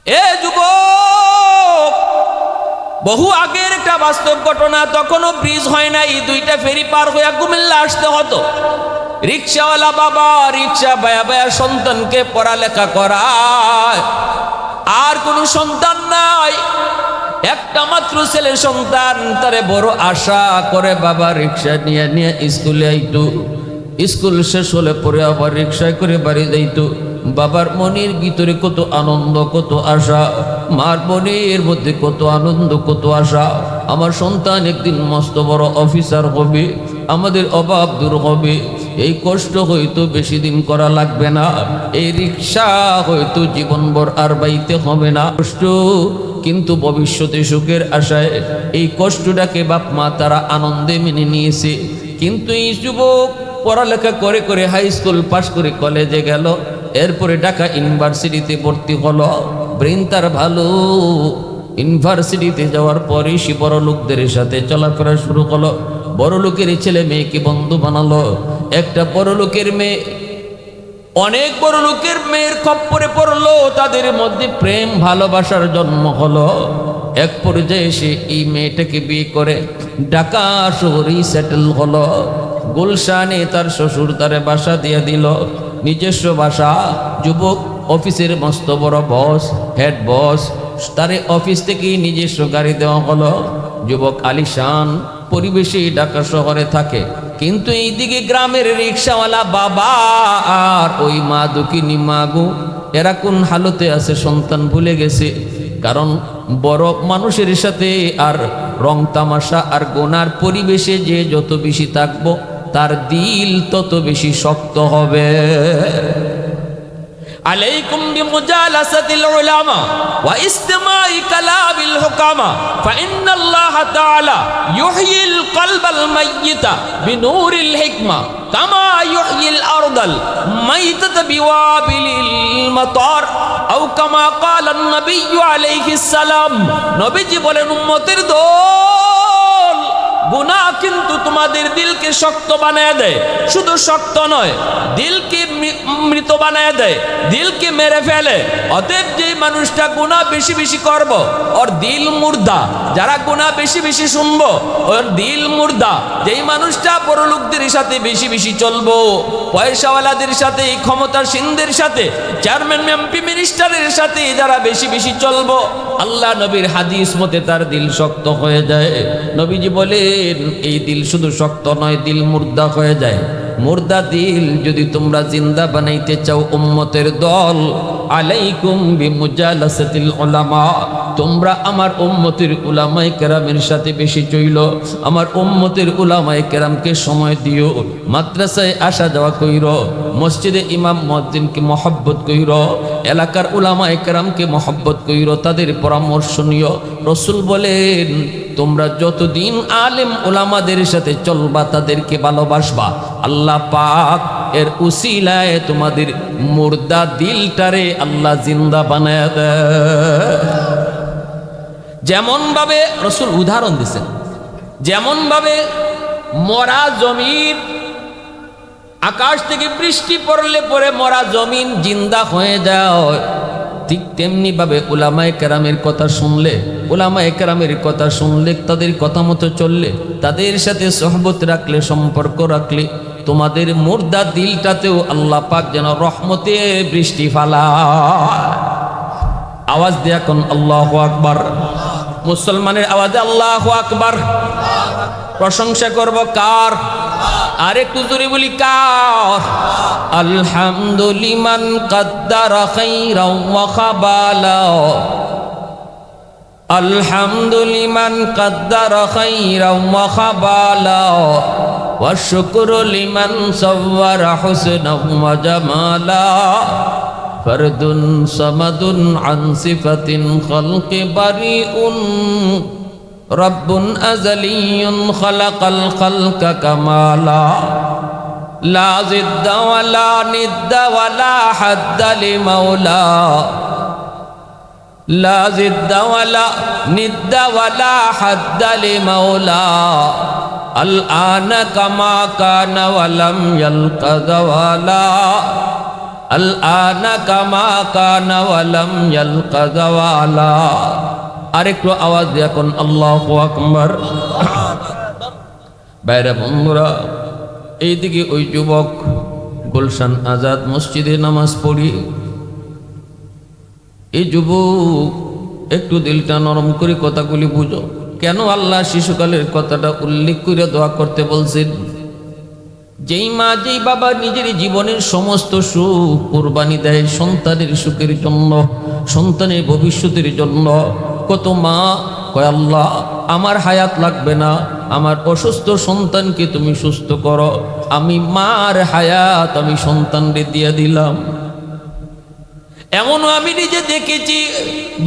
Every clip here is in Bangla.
এ যুবক, বহু আগের একটা বাস্তব ঘটনা। তখনও ব্রিজ হয় নাই, দুইটা ফেরি পার হইয়া কুমিল্লা আসতে হতো। রিক্সাওয়ালা বাবা রিক্সা বায়া বায়া সন্তানকে পড়ালেখা করায়। আর কোনো সন্তান নাই, একটা মাত্র ছেলে সন্তান। তারে বড় আশা করে বাবা রিক্সা নিয়ে নিয়ে স্কুলে আইতো। স্কুল শেষ হলে পরে আবার রিক্সায় করে বাড়ি যাইতো। বাবার মনের ভিতরে কত আনন্দ, কত আশা। মার মনের মধ্যে কত আনন্দ, কত আশা। আমার সন্তান একদিন মস্ত বড় অফিসার হবে, আমাদের অভাব দূর হবে। এই কষ্ট হয়তো বেশি দিন করা লাগবে না, এই রিক্সা হয়তো জীবনভর আর বাইতে হবে না। কষ্ট কিন্তু ভবিষ্যতে সুখের আশায় এই কষ্টটাকে বাপ মা তারা আনন্দে মেনে নিয়েছে। কিন্তু এই যুবক পড়ালেখা করে করে হাই স্কুল পাশ করে কলেজে গেল, এরপরে ঢাকা ইউনিভার্সিটিতে ভর্তি হলো। ব্রেন তার ভালো। ইউনিভার্সিটিতে যাওয়ার পরে সে বড় লোকদের সাথে চলাফেরা শুরু করলো। বড় লোকের ছেলে মেয়েকে বন্ধু বানালো। একটা বড় লোকের মেয়ে অনেক বড় লোকের মেয়ের খপ্পরে পড়লো, তাদের মধ্যে প্রেম ভালোবাসার জন্ম হলো। এক পর্যায়ে সে এই মেয়েটাকে বিয়ে করে ঢাকা শহরেই সেটেল হলো। গুলশানে তার শ্বশুর তারে বাসা দিয়ে দিল, নিজস্ব বাসা। যুবক অফিসের মস্ত বড় বস, হেড বস, তারে অফিস থেকেই নিজস্ব গাড়ি দেওয়া হলো। যুবক আলিশান পরিবেশে ঢাকা শহরে থাকে। কিন্তু এইদিকে গ্রামের রিক্সাওয়ালা বাবা আর ওই মা দুঃখিনী মাগু, এরা কোন হালতে আছে সন্তান ভুলে গেছে। কারণ বড় মানুষের সাথে আর রং তামাশা আর গোনার পরিবেশে যে যত বেশি থাকবো তার দিল তত বেশি শক্ত হবে। عليكم بمجالسة العلماء واستماع كلام الحكماء فإن الله تعالى يحيي القلب الميت بنور الحكمة كما يحيي الأرض الميتة بوابل المطر أو كما قال النبي عليه السلام নবীজি বলেন উম্মতের দল, গুনাহ কিন্তু তোমাদের দিলকে শক্ত বানায় দেয়। শুধু শক্ত নয়, দিলকে মৃত বানায় দেয়, দিলকে মেরে ফেলে। অতএব যে মানুষটা গুনাহ বেশি বেশি করব, ওর দিল মুর্দা। যারা গুনাহ বেশি বেশি শুনবো, ওর দিল মুর্দা। যেই মানুষটা বড় লোকদের সাথে বেশি বেশি চলবো, পয়সাওয়ালাদের সাথে, ক্ষমতাসীনদের সাথে, চেয়ারম্যান এমপি মিনিস্টারের সাথে যারা বেশি বেশি চলবো, আল্লাহ নবীর হাদিস মতে তার দিল শক্ত হয়ে যায়। নবীজি বলেন এই দিল শুধু শক্ত নয়, দিল মুর্দা হয়ে যায়। মুর্দা দিল যদি তোমরা জিন্দা বানাইতে চাও উম্মতের দল, আলাইকুম বিমুজালাসাতিল উলামা, তোমরা আমার উম্মতের উলামায়ে কেরামের সাথে বেশি চইল। আমার উম্মতের উলামায়ে কেরামকে সময় দিও। মাদ্রাসায় আসা যাওয়া কইরো, মসজিদে ইমাম মুয়াজ্জিনকে মহব্বত কইরো, এলাকার উলামায়ে কেরামকে মহব্বত কইরো, তাদের পরামর্শ নিও। রাসূল বলেন তোমরা যতদিন আলেম উলামাদের সাথে চলবা, তাদেরকে ভালোবাসবা, আল্লাহ পাক এর উসিলায় তোমাদের মুর্দা দিলটারে আল্লাহ জিন্দা বানায় দেয়। যেমন ভাবে রাসূল উদাহরণ দিয়েছেন, যেমন ভাবে মরা জমিন, আকাশ থেকে বৃষ্টি পড়লে পরে মরা জমিন জিন্দা হয়ে যায়, ঠিক তেমনি ভাবে উলামায়ে কেরামের কথা শুনলে, উলামায়ে কেরামের কথা শুনলে, তাদের কথা মতো চললে, তাদের সাথে সোহবত রাখলে, সম্পর্ক রাখলে, তোমাদের মুর্দা দিলটাতেও আল্লাহ পাক যেন রহমতে বৃষ্টি ফালায়। আওয়াজ দিয়ে এখন আল্লাহু আকবার। মুসলমানের আওয়াজে আল্লাহু আকবার। প্রশংসা করব কার? আর একটু জোরে বলি কার? আলহামদুলিমান কাদ্দারা খাইরাও ওয়া খাবালা, আলহামদুলিমান কাদ্দারা খাইরাও ওয়া খাবালা, ওয়া শুকরু লিমান সাওয়ারা হুসনাও ওয়া জামালা, ফারদুন সামাদুন আন সিফাতিন খালকি বারিউন, রব্বুন আযালিয়ুন খালাকাল খালকা কামালা, লা জিদ্দা ওয়ালা নিদ্দা ওয়ালা হাদ্দা লিমাওলা, লা জিদ্দা ওয়ালা নিদ্দা ওয়ালা হাদ্দা লিমাওলা, আল আনা কামা কানা ওয়ালাম ইয়ালকা যাওয়ালা, আল আনা কামা কানা ওয়ালাম ইয়ালকা জাওয়ালা। আরেকটু আওয়াজ দিয়ে এখন আল্লাহু আকবার। বাইরে বন্ধুরা, এইদিকে ওই যুবক গুলশান আজাদ মসজিদে নামাজ পড়ি। এই যুবক একটু দিলটা নরম করে কথাগুলি বুঝো। কেন আল্লাহ শিশুকালের কথাটা উল্লেখ করে দোয়া করতে বলছেন? যেই মা যেই বাবা নিজের জীবনের সমস্ত সুখ কুরবানি দেয় সন্তানের সুখের জন্য, সন্তানের ভবিষ্যতের জন্য। কত মা কয়, আল্লাহ আমার হায়াত লাগবে না, আমার অসুস্থ সন্তানকে তুমি সুস্থ করো, আমি মার হায়াত আমি সন্তানকে দিয়ে দিলাম। এমনও আমি নিজে দেখেছি,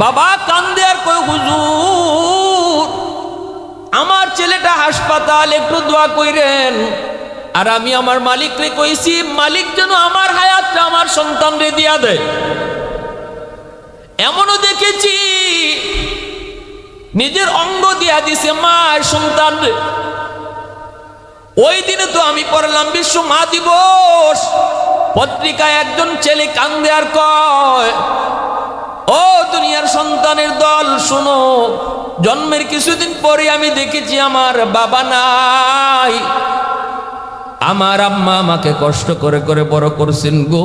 বাবা কান্দে আর কয়, হুজুর আমার ছেলেটা হাসপাতাল, একটু দোয়া কইরেন। আর আমি আমার মালিককে কইছি, মালিক যেন আমার হায়াতটা আমার সন্তানরে দিয়া দেয়। এমনও দেখেছি নিজের অঙ্গ দিয়া দিছে মা সন্তান। ওই দিনে তো আমি পড়লাম বিশ্ব মা দিবস, পত্রিকায় একজন ছেলে কান্দে আর কয়, ও দুনিয়ার সন্তানের দল শোনো, জন্মের কিছুদিন পরে আমি দেখেছি আমার বাবা নাই, আমার আম্মা আমাকে কষ্ট করে করে বড় করছেন গো,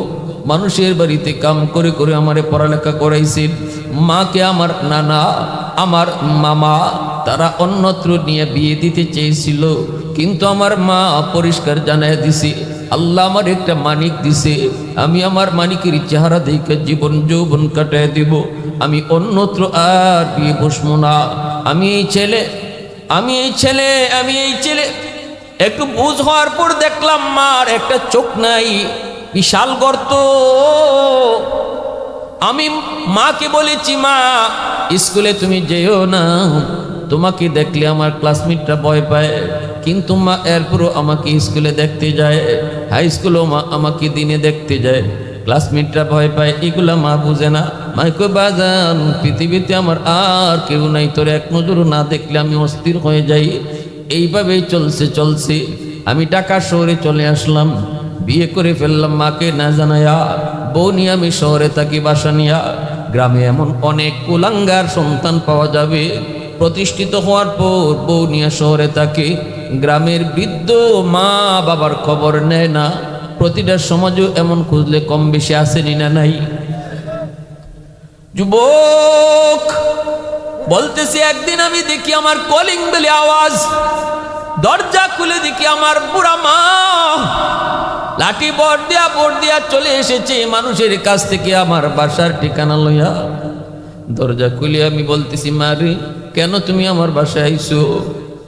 মানুষের বাড়িতে কাম করে করে আমারে পড়ালেখা করাইছেন। মাকে আমার নানা আমার মামা তারা অন্যত্র নিয়ে বিয়ে দিতে চেয়েছিল, কিন্তু আমার মা পরিষ্কার জানায় দিছে, আল্লাহ আমার একটা মানিক দিছে, আমি আমার মানিকের চেহারা দেখে জীবন যৌবন কাটায় দিব, আমি অন্যত্র আর বিয়ে বসবো না। আমি এই ছেলে একটু বুঝ হওয়ার পর দেখলাম মার একটা চোখ নাই, বিশাল গর্ত। আমি মাকে বলেছি, মা স্কুলে তুমি যেও না, তোমাকে দেখলে আমার ক্লাসমেটরা ভয় পায়, কিন্তু মা এরপরও আমাকে স্কুলে দেখতে যায়, হাই স্কুলেও মা আমাকে দিনে দেখতে যায়, ক্লাসমেটরা ভয় পায়, এগুলা মা বুঝে না। মা কই, বাজান পৃথিবীতে আমার আর কেউ নাই, তোর এক নজর না দেখলে আমি অস্থির হয়ে যাই। এইভাবেই চলছে আমি ঢাকা শহরে চলে আসলাম, বিয়ে করে ফেললাম মাকে না জানায়া। বউ নিয়ে আমি শহরে থাকি বাসা নিয়া। গ্রামে এমন অনেক কুলাঙ্গার সন্তান পাওয়া যাবে, প্রতিষ্ঠিত হওয়ার পর বউ নিয়ে শহরে থাকে, গ্রামের বৃদ্ধ মা বাবার খবর নেয় না। প্রতিটা সমাজও এমন খুঁজলে কম বেশি আসেনি না নাই? যুবক বলতেছি, একদিন আমি দেখি আমার কলিং বেলে আওয়াজ, দরজা খুলে দেখি আমার বুড়া মা লাঠি বর দিয়া চলে এসেছে মানুষের কাছ থেকে আমার বাসার ঠিকানা লইয়া। দরজা খুলে আমি বলতেছি, মারে কেন তুমি আমার বাসায় আইছো?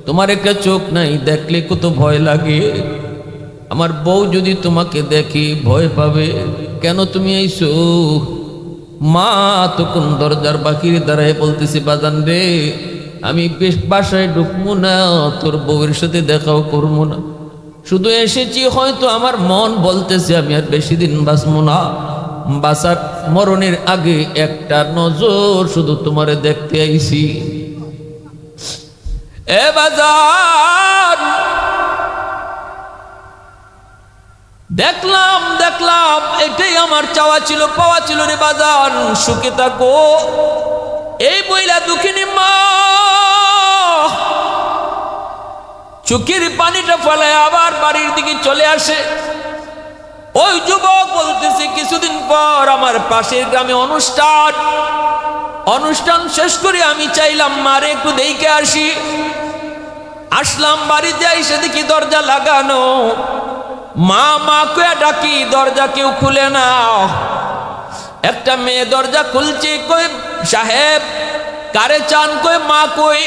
তোমার একটা চোখ নাই, দেখলে কত ভয় লাগে, আমার বউ যদি তোমাকে দেখে ভয় পাবে, কেন তুমি আইছো? মা তখন দরজার বাকির দাঁড়ায় বলতেছি, বাজান রে আমি বাসায় ঢুকবো না, তোর বউয়ের সাথে দেখাও করবো না, শুধু এসেছি, হয়তো আমার মন বলতেছে আমি আর বেশি দিন বাঁচবো না, বাঁচার মরণের আগে একটা নজর শুধু তোমারে দেখতে আইছি। এ বাজার দেখলাম এটাই আমার চাওয়া ছিল, পাওয়া ছিল রে বাজার, সুখে থাকো। এই বইলা দুঃখিনী মা চোখের পানিটা ফেলায় আবার বাড়ির দিকে চলে আসে। ওই যুবক বলতেছে, কিছুদিন পর আমার পাশের গ্রামে অনুষ্ঠান শেষ করে আমি চাইলাম মারে একটু দেখে আসি। আসলাম বাড়িতে, এসে দেখি দরজা লাগানো, মা কয়ে ডাকি, দরজা কেউ খুলে না। একটা মেয়ে দরজা খুলছে, কই সাহেব কারে চান? কই মা কই?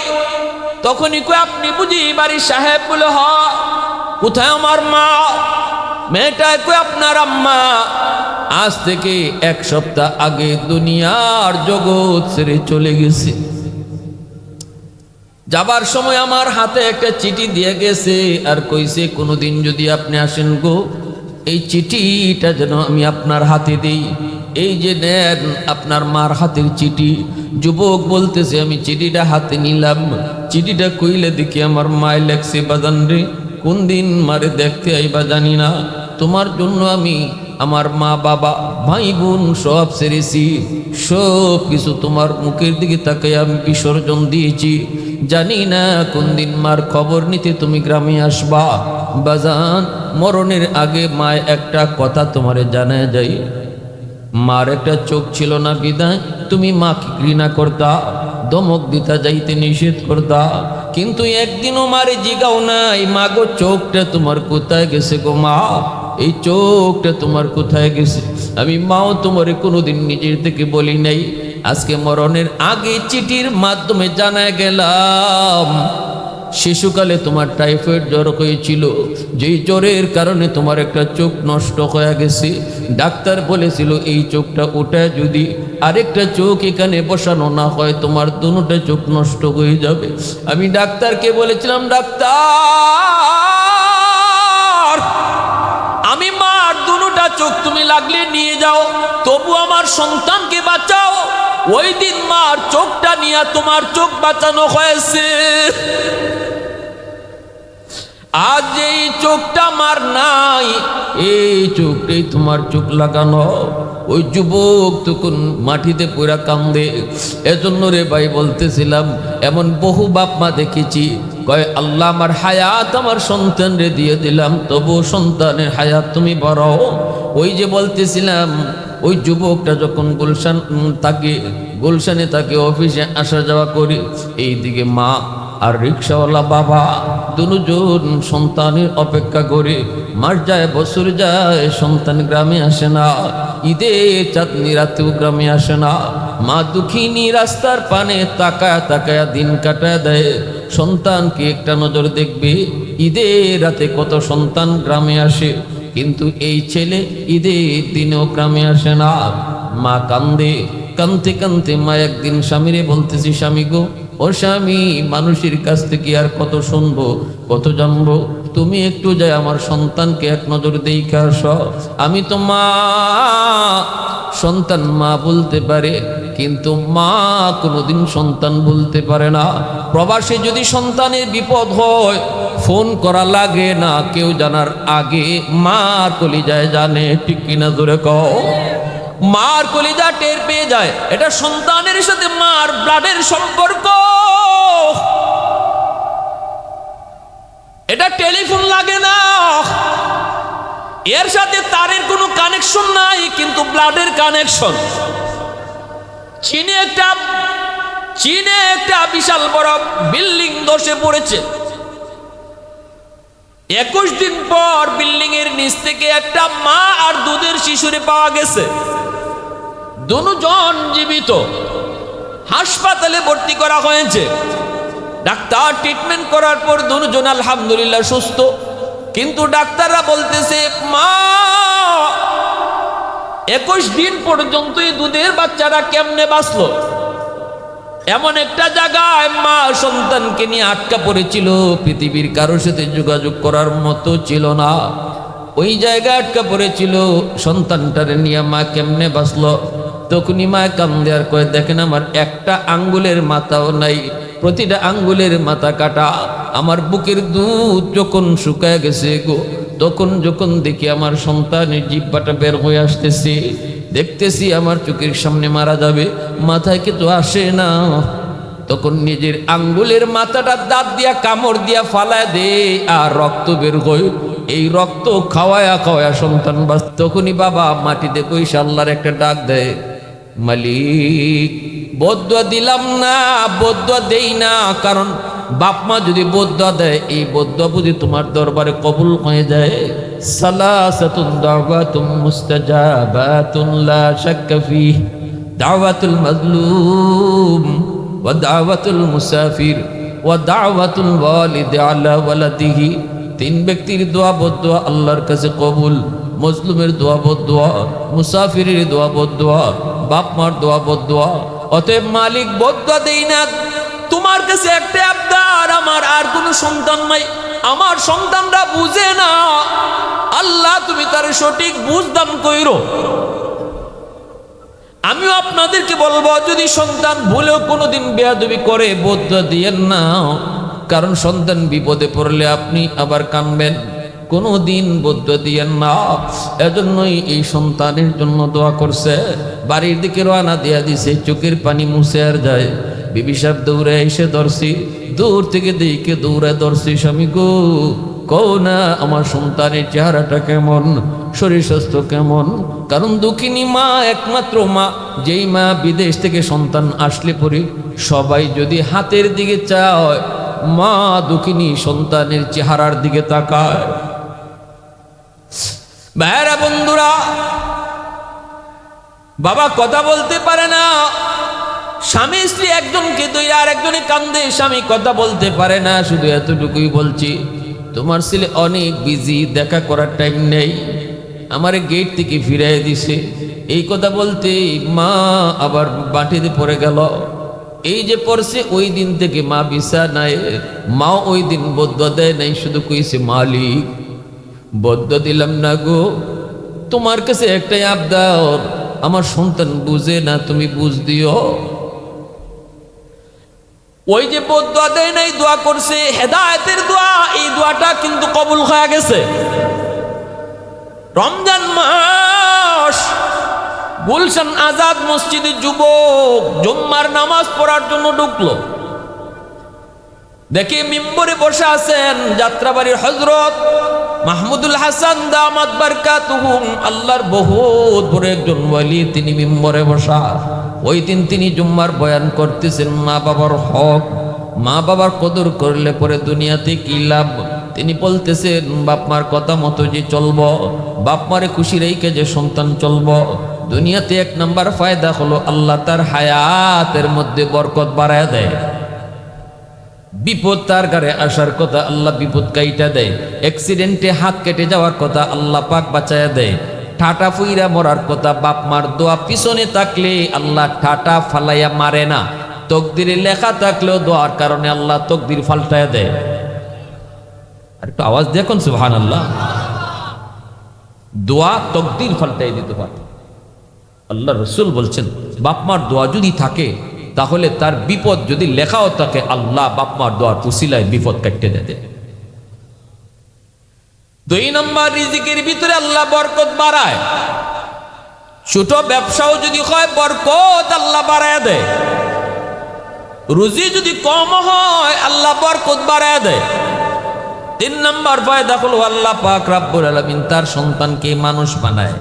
তখনই কই, আপনি বুঝি বাড়ির সাহেব? বলে হ। কোথায় আমার মা? মেয়েটায় কই, আপনার আম্মা আজ থেকে 1 সপ্তাহ আগে দুনিয়ার জগৎ ছেড়ে চলে গেছে। যাবার সময় আমার হাতে একটা চিঠি দিয়ে গেছে, আর কইছে কোনোদিন যদি আপনি আসেন গো, এই চিঠিটা যেন আমি আপনার হাতে দিই। এই যে নেন আপনার মার হাতের চিঠি। যুবক বলতেছে, আমি চিঠিটা হাতে নিলাম, চিঠিটা কইলে দেখি আমার মায় লেখছে, বাজান রে কোন দিন মারে দেখতে আইবা জানি না, তোমার জন্য আমি আমার মা বাবা ভাই বোন সব ছেড়েছি, সব কিছু তোমার মুখের দিকে তাকাই আমি বিসর্জন দিয়েছি। জানি না কোন দিন মার খবর নিতে তুমি গ্রামে আসবা। বাজান, মরণের আগে মায় একটা কথা তোমারে জানা যায়, মার একটা চোখ ছিল না বিদায় তুমি মাকে ঘৃণা করতা, ধমক দিতা, যাইতে নিষেধ করতা, কিন্তু একদিনও মারে জিগাও নাই মা গো চোখটা তোমার কোথায় গেছে গো মা, এই চোখটা তোমার কোথায় গেছে। আমি মাও তোমারে কোনোদিন নিজের থেকে বলি নাই। আজকে মরণের আগে চিঠির মাধ্যমে জানা গেলাম শিশুকালে তোমার টাইফয়েড জ্বর হয়েছিল, যেই জ্বরের কারণে তোমার একটা চোখ নষ্ট হয়ে গেছে। ডাক্তার বলেছিল এই চোখটা ওটায় যদি আরেকটা চোখ এখানে বসানো না হয় তোমার দুটোটা চোখ নষ্ট হয়ে যাবে। আমি ডাক্তারকে বলেছিলাম, ডাক্তার আমি মার দুটোটা চোখ তুমি লাগলে নিয়ে যাও, তবু আমার সন্তানকে বাঁচাও। ওই দিন মার চোখটা নিয়ে তোমার চোখ বাঁচানো হয়েছে। আজ এই চোখটা মার নাই, এই চোখটাই তোমার চোখ লাগানো। ওই যুবক তখন মাটিতে পুরা কান্দে। এজন্য রে ভাই বলতেছিলাম, এমন বহু বাপ মা দেখেছি কয় আল্লাহ আমার হায়াত আমার সন্তান রে দিয়ে দিলাম, তবু সন্তানের হায়াত তুমি বাড়াও। ওই যে বলতেছিলাম ওই যুবকটা যখন গুলশানে তাকে অফিসে আসা যাওয়া করি, এইদিকে মা আর রিক্সাওয়ালা বাবা দুজন সন্তানের অপেক্ষা করে মাস যায় বছর যায়, সন্তান গ্রামে আসে না, ঈদে চাঁদনি রাতেও গ্রামে আসে না। মা দুঃখিনী রাস্তার পানে তাকায়া তাকায়া দিন কাটায় দেয়, সন্তানকে একটা নজর দেখবে। ঈদে রাতে কত সন্তান গ্রামে আসে, কিন্তু এই ছেলে ঈদের দিনেও গ্রামে আসে না। মা কান্দে, কানতে কানতে মা একদিন স্বামীরে বলতেছি, স্বামী গো ও স্বামী, মানুষের কাছ থেকে আর কত শুনবো কত জানবো, তুমি একটু যাই আমার সন্তানকে এক নজর দেখে আসো। আমি তো মা, সন্তান মা বলতে পারে কিন্তু মা কোনোদিন সন্তান বলতে পারে না। প্রবাসে যদি সন্তানের বিপদ হয় ফোন করা লাগে না, কেউ জানার আগে মার কলিজায় জানে, ঠিক কিনা জোরে কও? মার কলিজা টের পেয়ে যায়, এটা সন্তানের সাথে মার ব্লাডের সম্পর্ক। এটা টেলিফোন লাগে না, এর সাথে তারের কোনো কানেকশন নাই, কিন্তু ব্লাডের কানেকশন। চীনে একটা বিশাল বড় বিল্ডিং ধসে পড়েছে। 21 দিন পর বিল্ডিং এর নিচ থেকে একটা মা আর দুধের শিশুরে পাওয়া গেছে, দুজন জীবিত। হাসপাতালে ভর্তি করা হয়েছে, ডাক্তার ট্রিটমেন্ট করার পর দুজন আলহামদুলিল্লাহ সুস্থ, কিন্তু ডাক্তাররা বলতেছে মা 21 দিন পর্যন্ত এই দুধের বাচ্চারা কেমনে বাঁচলো। এমন একটা জায়গায় মা সন্তানকে নিয়ে আটকা পড়েছিল, পৃথিবীর কারোর সাথে যোগাযোগ করার মতো ছিল না। ওই জায়গায় আটকা পড়েছিল, সন্তানটারে নিয়ে মা কেমনে বাঁচলো। তখনই মা কান্দে আর কয়ে, দেখেন আমার একটা আঙ্গুলের মাথাও নাই, প্রতিটা আঙ্গুলের মাথা কাটা। আমার বুকের দুধ যখন শুকায় গেছে গো, তখন যখন দেখি আমার সন্তানের জিহ্বাটা বের হয়ে আসতেছে, দেখতেছি আমার চোখের সামনে মারা যাবে, মাথায় কিন্তু আসে না। তখন নিজের আঙ্গুলের মাথাটা দাঁত দিয়া কামড় দিয়া ফালায় দে, আর রক্ত বের হয়। এই রক্ত খাওয়ায়া খাওয়ায়া সন্তান বাস। তখনই বাবা মাটিতে কইসা আল্লাহর একটা ডাক দেয়, মালিক বদদুয়া দিলাম না, বদদুয়া দেই না, কারণ বাপ মা যদি বদদুয়া দেয় এই বদদুয়া বুঝি তোমার দরবারে কবুল হয়ে যায়। সালাসাতুন দাওয়াতুম মুস্তাজাবাতুন লা শাক্কা ফিহ, দাওয়াতুল মাজলুম ওয়া দাওয়াতুল মুসাফির ওয়া দাওয়াতুল ওয়ালিদ আলা ওয়ালাদিহি। তিন ব্যক্তির দোয়া বদদুয়া আল্লাহর কাছে কবুল। মজলুমের দোয়া বদদুয়া, মুসাফিরের দোয়া বদদুয়া, বাপ মার দোয়া বদদুয়া। অতএব মালিক বদদুয়া দেই না, তোমার কাছে একটা আবদার, আমার আর কোনো সন্তান নাই, আমার সন্তানরা বুঝে না, আল্লাহ তুমি তার সঠিক বুঝ দান কইরো। আমিও আপনাদেরকে বলবো, যদি সন্তান ভুলেও কোনোদিন বেয়াদবি করে বদদুয়া দিয়েন না, কারণ সন্তান বিপদে পড়লে আপনি আবার কানবেন। কোনো দিন বদুয়া দিয়েন না। এজন্যই এই সন্তানের জন্য দোয়া করছে। বাড়ির দিকে রওনা দিয়া দিছে, চোখের পানি মুছে আর যায়। বিবি সাহেব দৌড়ে এসে ধরছি, দূর থেকে দেখে দৌড়ে ধরছি, স্বামী গো কও না আমার সন্তানের চেহারাটা কেমন, শরীর স্বাস্থ্য কেমন। কারণ দুঃখিনী মা একমাত্র মা, যেই মা বিদেশ থেকে সন্তান আসলে পরে সবাই যদি হাতের দিকে চায়, মা দুঃখিনী সন্তানের চেহারার দিকে তাকায়। ভাইরা বন্ধুরা, বাবা কথা বলতে পারে না, স্বামী স্ত্রী একজনকে দুই আর একজনে কান্দে, স্বামী কথা বলতে পারে না। শুধু এতটুকুই বলছি, তোমার ছেলে অনেক বিজি, দেখা করার টাইম নেই, আমারে গেট থেকে ফিরাই দিছে। এই কথা বলতে মা আবার বাটিতে পড়ে গেল। এই যে পড়ছে ওই দিন থেকে মা বিছানায়, মা ওই দিন বদুয়া দেয় নাই, শুধু কইছে মালিক বদুয়া দিলাম না গো, তোমার কাছে একটাই আবদার, আমার সন্তান বুঝে না, তুমি বুঝ দিও। ওই যে বদুয়া দেয় নাই, দোয়া করছে হেদায়েতের দোয়া, এই দোয়াটা কিন্তু কবুল হয়ে গেছে। রমজান মাস, গুলশান আজাদ মসজিদে যুবক জুম্মার নামাজ পড়ার জন্য ঢুকলো। দেখে মিম্বরে বসে আছেন যাত্রাবাড়ির হযরত মাহমুদুল হাসান দামাত বারকাতুহুম, আল্লাহর বহুত বড় একজন ওয়ালি, তিনি মিম্বরে বসা। ওই দিন তিনি জুম্মার বয়ান করতেছেন মা বাবার হক, মা বাবার কদর করলে পরে দুনিয়াতে কি লাভ। তিনি বলতেছেন বাপ মার কথা মতো যে চলব, বাপ মারে খুশি রেখে যে সন্তান চলব, দুনিয়াতে এক নাম্বার ফায়দা হলো আল্লাহ তার হায়াতের মধ্যে বরকত বাড়ায় দেয়। বিপদ তার ঘরে আসার কথা, আল্লাহ বিপদ কাইটা দেয়। অ্যাক্সিডেন্টে হাত কেটে যাওয়ার কথা, আল্লাহ পাক বাঁচায়া দেয়। ঠাটা ফুইরা মরার কথা, বাপ মার দোয়া পিছনে থাকলে আল্লাহ ঠাটা ফালাইয়া মারে না। তকদিরে লেখা থাকলেও দোয়ার কারণে আল্লাহ তকদির ফাল্টায়া দেয়। আর একটু আওয়াজ দেখুন সুবহানাল্লাহ। দোয়া তকদির ফাল্টাই দিতে পারে। আল্লাহ রসুল বলছেন বাপ মার দোয়া যদি থাকে তাহলে তার বিপদ যদি লেখাও থাকে, আল্লাহ বাপ মার দোয়ার উসিলায় বিপদ কাটতে দেয়। দুই নম্বর, রিজিকের ভিতরে আল্লাহ বরকত বাড়ায়। ছোট ব্যবসাও যদি হয়, বরকত আল্লাহ বাড়ায় দেয়। রুজি যদি কম হয়, আল্লাহ বরকত বাড়ায় দেয়। তিন নম্বর ফায়দা হলো আল্লাহ পাক রব্বুল আলামিন তার সন্তানকে মানুষ বানায়।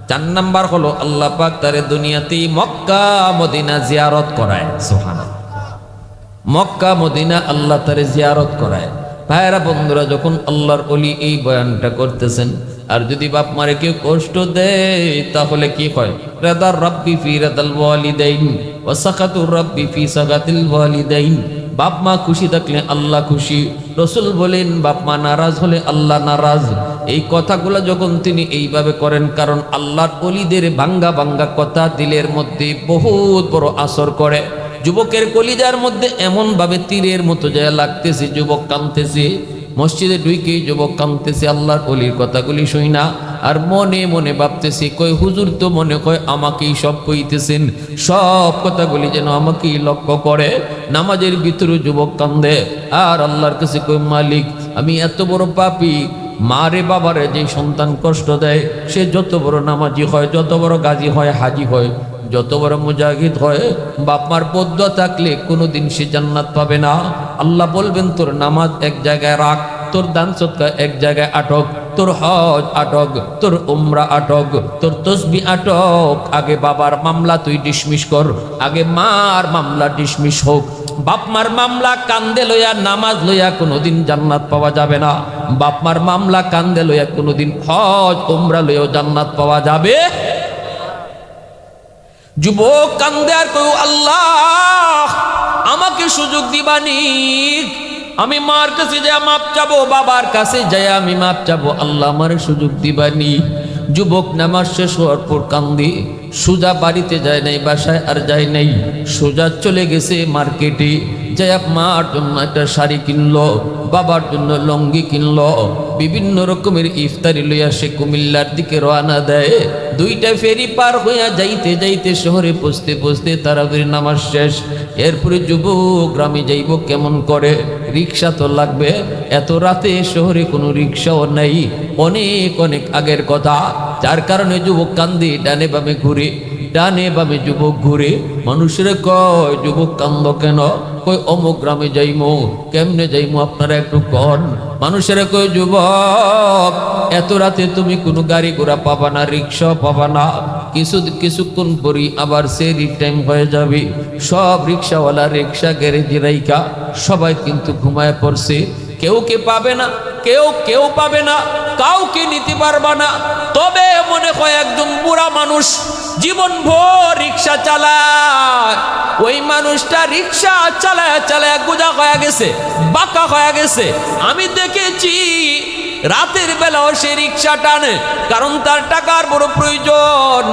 চার নম্বর হলো আল্লাহ পাক তারে দুনিয়াতে মক্কা মদিনা জিয়ারত করায়। সুবহানাল্লাহ, মক্কা মদিনা আল্লাহ তারে জিয়ারত করায়। ভাইরা বন্ধুরা, যখন আল্লাহর ওলি এই বয়ানটা করতেছেন, আর যদি বাপ মারে কেউ কষ্ট দেয় তাহলে কি হয়? রাদার রাব্বি ফি রাদাল ওয়ালিদাইন ওয়া সাকাতুর রাব্বি ফি সাকাতিল ওয়ালিদাইন। বাপ মা খুশি থাকলে আল্লাহ খুশি। রসুল বলেন বাপ মা নারাজ হলে আল্লাহ নারাজ। এই কথাগুলো যখন তিনি এইভাবে করেন, কারণ আল্লাহর ওলিদের ভাঙ্গা ভাঙ্গা কথা দিলের মধ্যে বহুত বড় আসর করে। যুবকের কলিজার মধ্যে এমন ভাবে তীরের মতো যায় লাগতেছে, যুবক কাঁদতেছে, মসজিদে ঢুকে যুবক কাঁদতেছে আল্লাহর ওলির কথাগুলি শুই না, আর মনে মনে ভাবতেছে কই হুজুর তো মনে কয় আমাকেই সব কইতেছেন, সব কথাগুলি যেন আমাকেই লক্ষ্য করে। নামাজের ভিতরে যুবক কান্দে আর আল্লাহর কাছে কই মালিক আমি এত বড় পাপী, মারে বাবারে যে সন্তান কষ্ট দেয়, সে যত বড় নামাজি হয়, যত বড় গাজী হয়, হাজি হয়, যত বড় মুজাহিদ হয়, বাপ মার বদুয়া থাকলে কোনোদিন সে জান্নাত পাবে না। আল্লাহ বলবেন তোর নামাজ এক জায়গায় রাখ, তোর দান সদকা এক জায়গায় আটক, তোর হজ আটক, তোর উমরা আটক, তোর তসবিহ আটক। আগে বাবার মামলা তুই ডিসমিস কর, আগে মার মামলা ডিসমিস হোক। বাপ মার মামলা কান্দে লইয়া নামাজ লইয়া কোনোদিন জান্নাত পাওয়া যাবে না। বাপ মার মামলা কান্দে লইয়া কোনোদিন হজ উমরা লইয়াও জান্নাত পাওয়া যাবে। যুবক কান্দে আর কই আল্লাহ আমাকে সুযোগ দিবানি, আমি মার কাছে যাই মাপ চাবো, বাবার কাছে যাই আমি মাপ চাবো, আল্লাহ আমার সুযোগ দিবানি। যুবক নামাজ শেষ হওয়ার পর কান্দি, সোজা বাড়িতে যায় নাই, বাসায় আর যায় নাই, সোজা চলে গেছে মার্কেটে। যে মার জন্য একটা শাড়ি কিনলো, বাবার জন্য লঙ্গি কিনলো, বিভিন্ন রকমের ইফতারি লইয়া সে কুমিল্লার দিকে রওনা দেয়। দুইটা ফেরি পার হইয়া যাইতে যাইতে শহরে পৌঁছতে পৌঁছতে তারাবির নামাজ শেষ। এরপরে যুবক গ্রামে যাইব কেমন করে, রিক্সা তো লাগবে। এত রাতে শহরে কোনো রিক্সাও নাই, অনেক অনেক আগের কথা। যার কারণে যুবক কান্দে, ডানে বামে ঘুরে, ডানে বামে যুবক ঘুরে। মানুষের কয় যুবক কান্দ কেন? কই অমুক গ্রামে যাইমো। কেমনে যাইমো আপনারা একটু কন। মানুষের কয় যুবক এত রাতে তুমি কোনো গাড়ি ঘোড়া পাবা না, রিক্সা পাবা না। কিছুক্ষণ পরই আবার সেরি টাইম হয়ে যাবে। সব রিক্সাওয়ালা রিক্সা গ্যারেজে রাইকা সবাই কিন্তু ঘুমায় পড়ছে। কেউ পাবে না, কেউ পাবে না, কাউকে নিতে পারবা না। তবে মনে হয় একজন বুড়া মানুষ জীবন ভোর রিক্সা চালায়। ওই মানুষটা রিক্সা চালায় চালায় গোজা হয়ে গেছে, বাঁকা হয়ে গেছে। আমি দেখেছি রাতের বেলাও সে রিক্সা টানে, কারণ তার টাকার বড় প্রয়োজন।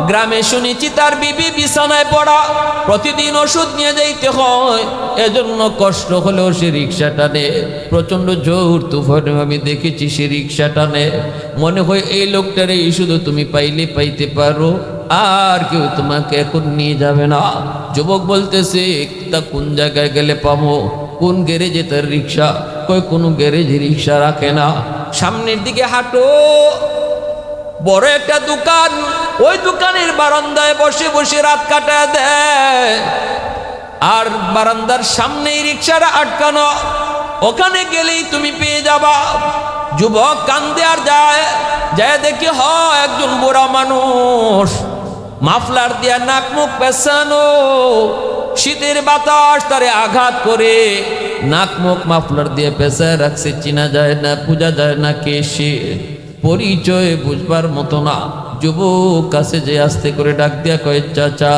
গ্রামে শুনেছি তার বিবি বিছানায় পড়া, প্রতিদিন ওষুধ নিয়ে যাইতে হয়, এজন্য কষ্ট হলেও সে রিক্সা টানে। প্রচন্ড জোর তুফানে আমি দেখেছি সে রিক্সা টানে। মনে হয় এই লোকটারে শুধু তুমি পাইলে পাইতে পারো, আর কেউ তোমাকে এখন নিয়ে যাবে না। যুবক বলতেছে তা কোন জায়গায় গেলে পাবো? কোন গ্যারেজে তার রিক্সা? কই কোনো গ্যারেজে রিক্সা রাখে না। সামনের দিকে হাঁটো, বড় একটা দোকান, ওই দোকানের বারান্দায় বসে বসে রাত কাটায় দেয়। আর বারান্দার সামনেই রিক্সাটা আটকানো, ওখানে গেলেই তুমি পেয়ে যাবা। যুবক কান্দে আর যায় দেখে একজন বুড়া মানুষ, মাফলার দিয়া নাক মুখ পেছানো, শীতের বাতাস তারে আঘাত করে নাক মুখ মাফলার দিয়ে পেঁচায় রাখছে। চিনা যায় না, বোঝা যায় না কে সে, পরিচয় বুঝবার মতো না। যুবক কাছে যে আস্তে করে ডাক দিয়া কয়, চাচা,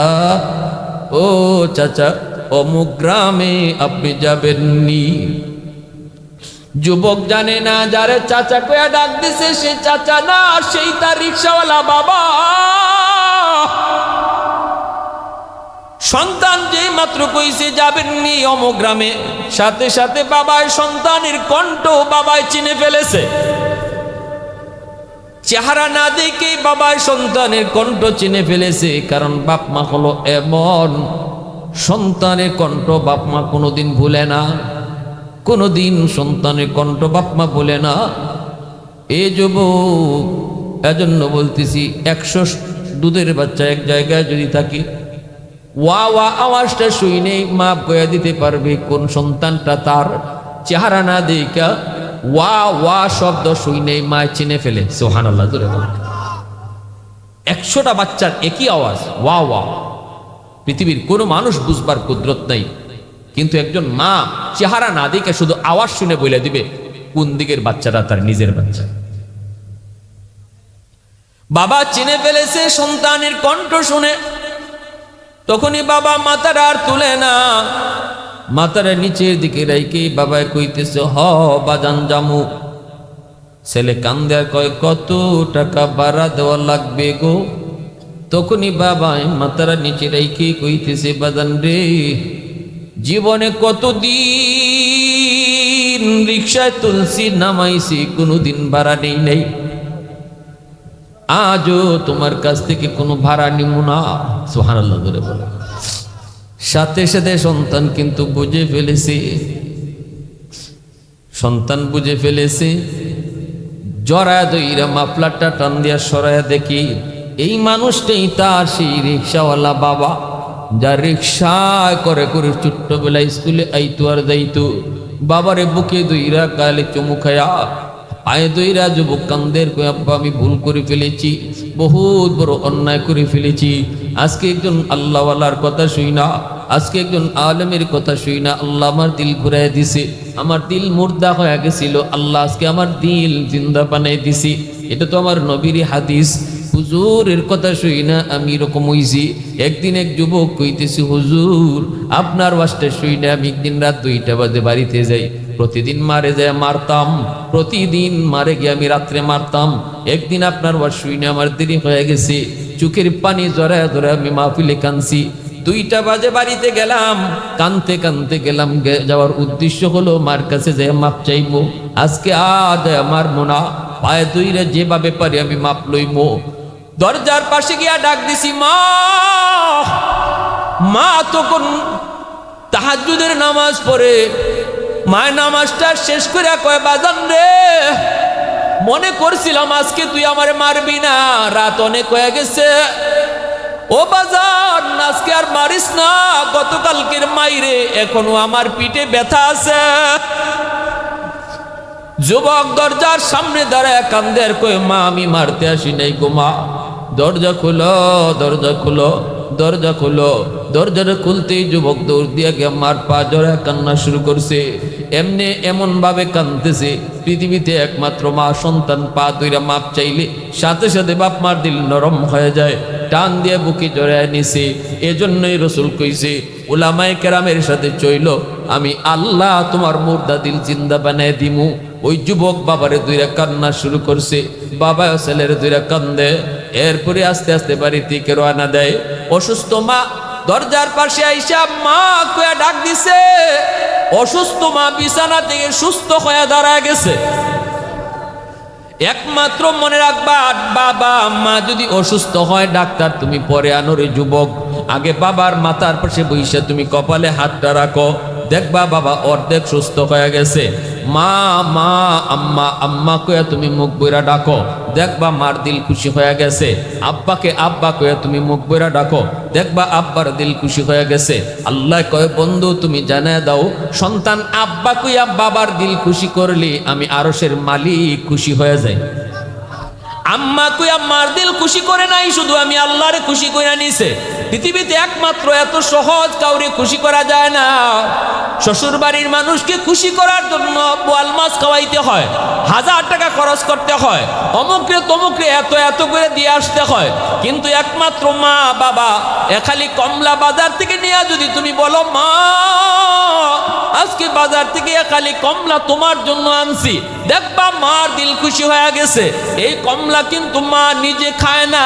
ও চাচা, অমুক গ্রামে আপনি যাবেননি? যুবক জানে না যারে চাচা কয়া ডাক দিছে সে চাচা না, সেই তার রিক্সাওয়ালা বাবা। সন্তান যে মাত্র কইছে যাবেননি অমুক গ্রামে, সাথে সাথে বাবায় সন্তানের কণ্ঠ বাবায় চিনে ফেলেছে। চেহারা না দেখে বাবায় সন্তানের কণ্ঠ চিনে ফেলেছে। কারণ বাপ মা হলো এমন, সন্তানের কণ্ঠ বাপ মা কোনোদিন ভুলে না, কোনোদিন সন্তানের কণ্ঠ বাপ মা ভুলে না। এ যুবক, এজন্য বলতেছি 100 দুধের বাচ্চা এক জায়গায় যদি থাকি, ওয়া ওয়া আওয়াজটা শুনেই মাপ গয়া দিতে পারবে কোন সন্তানটা তার। চেহারা না দেখা ওয়া ওয়া শব্দ শুনেই মা চিনে ফেলে। সুবহানাল্লাহ, জোরে বলেন। 100টা বাচ্চার একই আওয়াজ, ওয়া ওয়া। পৃথিবীর কোনো মানুষ বুঝবার কুদরত নাই, কিন্তু একজন মা চেহারা না দেখে শুধু আওয়াজ শুনে বলে দিবে কোন দিকের বাচ্চাটা তার নিজের বাচ্চা। বাবা চিনে ফেলেছে সন্তানের কণ্ঠ শুনে। তখনই বাবা মাথাটা আর তুলে না, মাথাটা নিচের দিকে রাইকে বাবায় কইতেছে, হ বাজান জামু। ছেলে কান্দে আর কয়, কত টাকা ভাড়া দেওয়া লাগবে গো? তখনই বাবা মাথাটা নিচে রাইকে কইতেছে, বাজান রে, জীবনে কতদিন রিক্সায় তুলছি, নামাইছি, কোনোদিন ভাড়া নেই নাই। আজও তোমার কাছ থেকে কোনো ভাড়া নিব না। সুবহানাল্লাহ বলে বলে। সাথে সাথে সন্তান কিন্তু বুঝে ফেলেছে, সন্তান বুঝে ফেলেছে। জড়ায় দইরা মাফলারটা টান দিয়া সরায়া দেখি এই মানুষটাই তার সেই রিক্সাওয়ালা বাবা, যার রিক্সায় করে করে ছোট্টবেলায় স্কুলে আইতো আর যাইতো। বাবারে বুকে দইরা গালে চুমু খায়া আয় দইরা যুবক কান্দের কই, আব্বা আমি ভুল করে ফেলেছি, বহুত বড় অন্যায় করে ফেলেছি। আজকে একজন আল্লাহওয়ালার কথা শুই না, আজকে একজন আলেমের কথা শুই না, আল্লাহ আমার দিল ঘুরাই দিছে। আমার দিল মুর্দা হয়ে গেছিল, আল্লাহ আজকে আমার দিল জিন্দা বানাই দিছি। এটা তো আমার নবীর হাদিস। হুজুরের কথা শুই না আমি এরকম হইছি। একদিন এক যুবক কইতেছি, হুজুর আপনার ওয়াজটা শুই না আমি একদিন রাত 2টা বাজে বাড়িতে যাই, প্রতিদিন মারে যায় মারতাম, প্রতিদিন মারে গিয়ে আমি রাত্রে মারতাম। একদিন আপনার ওয়াজ শুই না আমার দেরি হয়ে গেছে, চোখের পানি জড়ায় জড়ায় আমি মাহফিলে কাঁদছি। 2টা বাজে বাড়িতে গেলাম, কানতে কানতে গেলাম। যাওয়ার উদ্দেশ্য হলো মার কাছে যে মাপ চাইবো। আজকে আর আমার মোনা পায়ে দুইরে যেভাবে পারি আমি মাপ লইবো। দরজার পাশে গিয়া ডাক দিছি, মা। মা তখন তাহাজ্জুদের নামাজ পড়ে। মায়ের নামাজটা শেষ করে কয়, বাজান রে, মনে করছিলাম আজকে তুই আমারে মারবি না, রাত অনেক হয়ে গেছে। ও বাজান, আজকে আর মারিস না, গতকালকের মাইরে এখনো আমার পিঠে ব্যথা আছে। যুবক দরজার সামনে দাঁড়ায় কান্দে আর কয়, মা আমি মারতে আসি নাই গো মা, দরজা খুলো, দরজা খুলো, দরজা খুলো। দরজাটা খুলতেই যুবক দৌড় দিয়ে গিয়ে মার পা জড়ায় কান্না শুরু করছে। এমনি এমন ভাবে কাঁদতেছে, পৃথিবীতে একমাত্র মা সন্তান পা দুইরা মাপ চাইলে সাথে সাথে বাপ মার দিল নরম হয়ে যায়, টান দিয়ে বুকে জড়ায় নিছে। এজন্যই রসুল কইছে, উলামায়ে কেরামের সাথে চইল, আমি আল্লাহ তোমার মুর্দা দিল জিন্দা বানায় দিমু। ওই যুবক বাবারে দুইরা কান্না শুরু করছে, বাবা ছেলের দুইরা কান্দে। এরপরে আস্তে আস্তে বাড়ি থেকে রওনা দেয়। অসুস্থ মা দরজার পাশে আইসা মা কয়া ডাক দিছে। অসুস্থ মা বিছানা থেকে সুস্থ হয়ে দাঁড়ায় গেছে। একমাত্র মনে রাখবা, বাবা মা যদি অসুস্থ হয় ডাক্তার তুমি পরে আনো রে যুবক, আগে বাবার মাথার পাশে বইসা তুমি কপালে হাতটা রাখো, দেখবা বাবা অর্ধেক সুস্থ হয়ে গেছে। মা মা আম্মা আম্মা কয়া তুমি মুখ বইরা ডাকো, দেখবা মার দিল খুশি হয়ে গেছে। আব্বাকে আব্বা কয়া তুমি মুখ বইরা ডাকো, দেখবা আব্বার দিল খুশি হয়ে গেছে। আল্লাহ কয়, বন্ধু তুমি জানায় দাও, সন্তান আব্বা কইয়া বাবার দিল খুশি করলি আমি আরশের মালিক খুশি হয়ে যাই। আম্মা কইয়া মার দিল খুশি করে নাই, শুধু আমি আল্লাহরে খুশি করে নিছে। পৃথিবীতে একমাত্র এত সহজ কাউরে খুশি করা যায় না। শ্বশুর বাড়ির মানুষকে খুশি করার জন্য বোয়াল মাছ খাওয়াইতে হয়, 1000 টাকা খরচ করতে হয়, অমুকরে তমুকরে এত এত করে দিয়ে আসতে হয়। কিন্তু একমাত্র মা বাবা খালি কমলা বাজার থেকে নিয়ে যদি তুমি বলো, মা আজকে বাজার থেকে খালি কমলা তোমার জন্য আনছি, দেখবা মার দিল খুশি হয়ে গেছে। এই কমলা কিন্তু মা নিজে খায় না,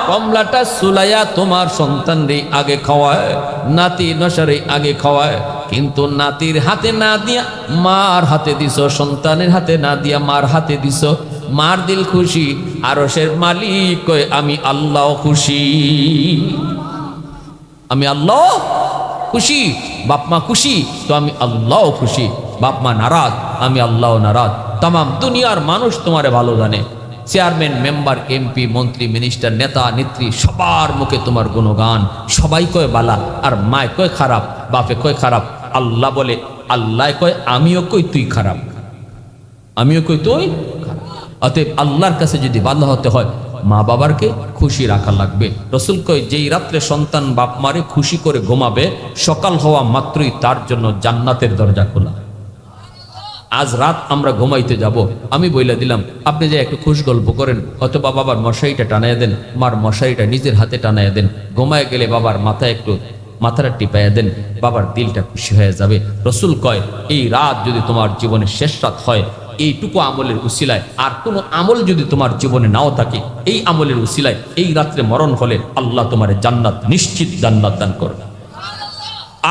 কমলাটা সুলাইয়া তোমার সন্তানরে আগে খাওয়ায়, নাতি নসারে আগে খাওয়ায়। কিন্তু নাতির হাতে না দিয়া মার হাতে দিছ, সন্তানের হাতে না দিয়া মার হাতে দিছ, মার দিল খুশি, আরশের মালিক কয় আমি আল্লাহ খুশি, আমি আল্লাহ খুশি। বাপ মা খুশি তো আমি আল্লাহ খুশি, বাপ মা নারাজ আমি আল্লাহ নারাজ। তাম দুনিয়ার মানুষ তোমারে ভালো জানে, চেয়ারম্যান মেম্বার এমপি মন্ত্রী মিনিস্টার নেতা নেত্রী সবার মুখে তোমার গুণগান, সবাই কয় বালা, আর মায় কয় খারাপ, বাপে কয় খারাপ। আল্লাহ বলে, আল্লাহ কয় আমিও কই তুই খারাপ, আমিও কই তুই খারাপ। অতএব আল্লাহর কাছে যদি ভালো হতে হয় মা বাবারকে খুশি রাখা লাগবে। রসুল কয়, যেই রাত্রে সন্তান বাপ মারে খুশি করে ঘুমাবে, সকাল হওয়া মাত্রই তার জন্য জান্নাতের দরজা খোলা। আজ রাত আমরা ঘুমাইতে যাব, আমি বইলা দিলাম আপনি যে একটু খুশ গল্প করেন, অথবা বাবার মশারিটা টানাইয়া দেন, মার মশারিটা নিজের হাতে টানাইয়া দেন, ঘুমায় গেলে বাবার মাথায় একটু মাথাটা টিপাইয়া দেন, বাবার দিলটা খুশি হয়ে যাবে। রসুল কয়, এই রাত যদি তোমার জীবনের শেষ রাত হয়, এইটুকু আমলের উসিলায়, আর কোনো আমল যদি তোমার জীবনে নাও থাকে, এই আমলের উসিলায় এই রাত্রে মরণ হলে আল্লাহ তোমার জান্নাত, নিশ্চিত জান্নাত দান করবে।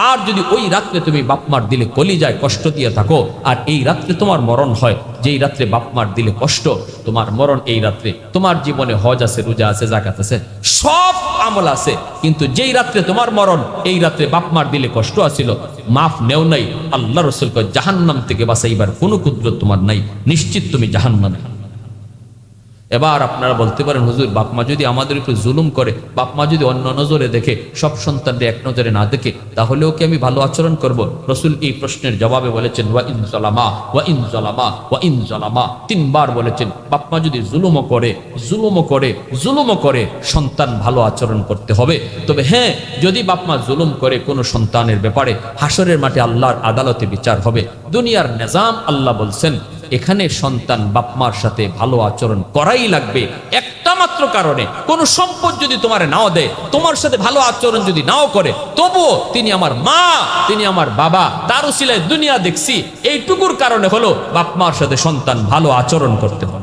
আর যদি ওই রাত্রে তুমি বাপমার দিলে কলিজায় কষ্ট দিয়ে থাকো, আর এই রাত্রে তোমার মরণ হয়, যেই রাত্রে বাপমার দিলে কষ্ট, তোমার মরণ এই রাত্রে, তোমার জীবনে হজ আছে, রোজা আছে, জাকাত আছে, সব আমল আছে, কিন্তু যেই রাত্রে তোমার মরণ, এই রাত্রে বাপমার দিলে কষ্ট আছিল, মাফ নেও নাই, আল্লাহ রসুল কয় জাহান্নাম থেকে বাঁচাইবার কোনো কুদরত তোমার নাই, নিশ্চিত তুমি জাহান্নামে। এবার আপনারা বলতে পারেন, হুজুর বাপমা যদি আমাদের একটু জুলুম করে, বাপমা যদি অন্য নজরে দেখে, সব সন্তানদের এক নজরে না দেখে, তাহলেও কি আমি ভালো আচরণ করব? রসুল এই প্রশ্নের জবাবে বলেছেন, ওয়া ইন জালামা ওয়া ইন জালামা ওয়া ইন জালামা, 3 বার বলেছেন। বাপমা যদি জুলুমও করে, জুলুমও করে, জুলুমও করে, সন্তান ভালো আচরণ করতে হবে। তবে হ্যাঁ, যদি বাপমা জুলুম করে কোনো সন্তানের ব্যাপারে, হাসরের মাঠে আল্লাহর আদালতে বিচার হবে। দুনিয়ার নিজাম আল্লাহ বলছেন, এখানে সন্তান বাপমার সাথে ভালো আচরণ করাই লাগবে। একটা মাত্র কারণে, কোন সম্পদ যদি তোমার নাও দেয়, তোমার সাথে ভালো আচরণ যদি নাও করে, তবুও তিনি আমার মা, তিনি আমার বাবা, তার উসিলায় দুনিয়া দেখছি, এইটুকুর কারণে হলো বাপমার সাথে সন্তান ভালো আচরণ করতে হবে।